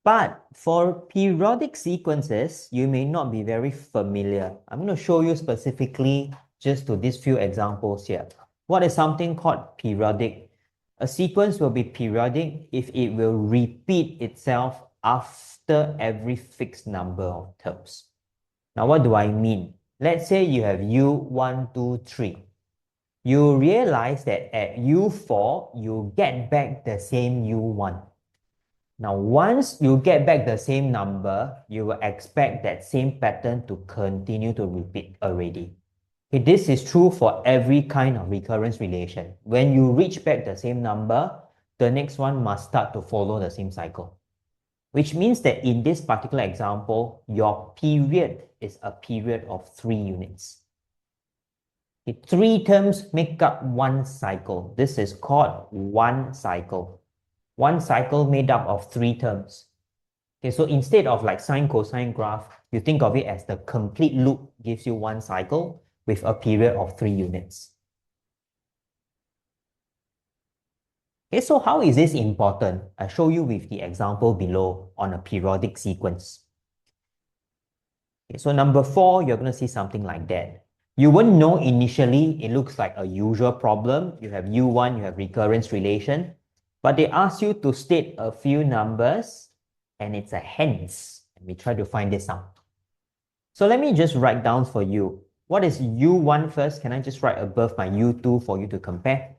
But for periodic sequences, you may not be very familiar. I'm going to show you specifically just to these few examples here. What is something called periodic? A sequence will be periodic if it will repeat itself after every fixed number of terms. Now, what do I mean? Let's say you have U1, 2, 3. You realize that at U4, you get back the same U1. Now, once you get back the same number, you will expect that same pattern to continue to repeat already. Okay, this is true for every kind of recurrence relation. When you reach back the same number, the next one must start to follow the same cycle. Which means that in this particular example, your period is a period of 3 units. Okay, 3 terms make up one cycle. This is called one cycle. One cycle made up of 3 terms. Okay, so instead of like sine cosine graph, you think of it as the complete loop gives you one cycle with a period of 3 units. Okay, so how is this important? I show you with the example below on a periodic sequence. Okay, so number 4, you're going to see something like that. You won't know initially, it looks like a usual problem. You have U1, you have recurrence relation, but they ask you to state a few numbers and it's a hence. Let me try to find this out. So let me just write down for you. What is U1 first? Can I just write above my U2 for you to compare?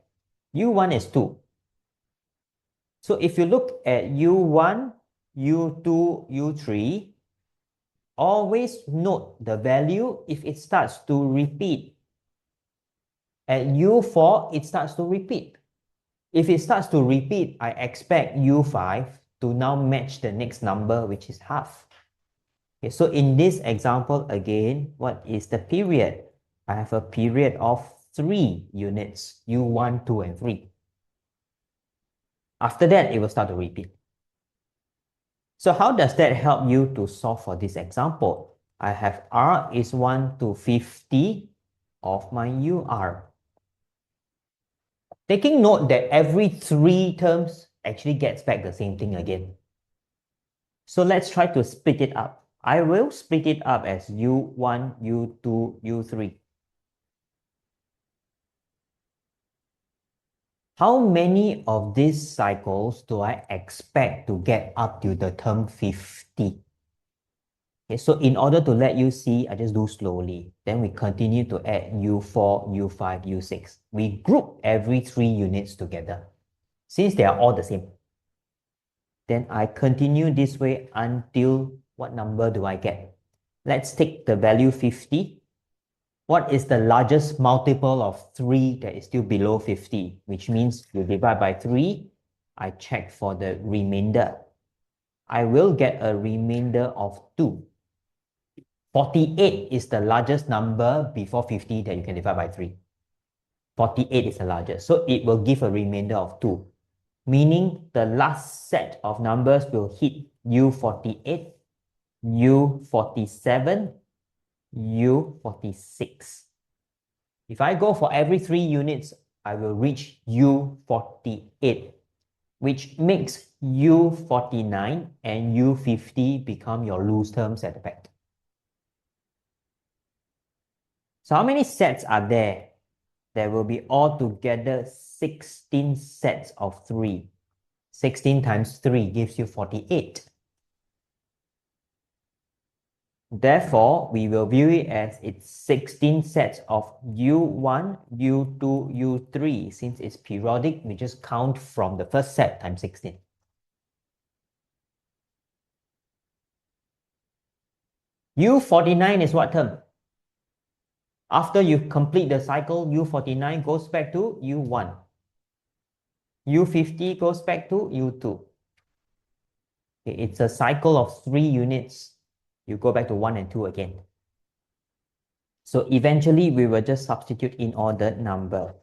U1 is 2. So if you look at U1, U2, U3, always note the value if it starts to repeat. At U4, it starts to repeat. If it starts to repeat, I expect U5 to now match the next number, which is half. Okay, so in this example, again, what is the period? I have a period of 3 units, U1, 2, and 3. After that, it will start to repeat. So how does that help you to solve for this example? I have R is 1 to 50 of my UR. Taking note that every 3 terms actually gets back the same thing again. So let's try to split it up. I will split it up as U1, U2, U3. How many of these cycles do I expect to get up to the term 50? Okay, so in order to let you see, I just do slowly. Then we continue to add U4, U5, U6. We group every 3 units together, since they are all the same. Then I continue this way until what number do I get? Let's take the value 50. What is the largest multiple of 3 that is still below 50? Which means you divide by 3, I check for the remainder. I will get a remainder of 2. 48 is the largest number before 50 that you can divide by 3. 48 is the largest. So it will give a remainder of 2. Meaning the last set of numbers will hit U48, U47, U46. If I go for every 3 units, I will reach U48, which makes U49 and U50 become your loose terms at the back. So how many sets are there? There will be altogether 16 sets of 3. 16 times 3 gives you 48. Therefore, we will view it as it's 16 sets of U1, U2, U3. Since it's periodic, we just count from the first set times 16. U49 is what term? After you complete the cycle, U49 goes back to U1. U50 goes back to U2. Okay, it's a cycle of 3 units. You go back to 1 and 2 again. So eventually, we will just substitute in all the number.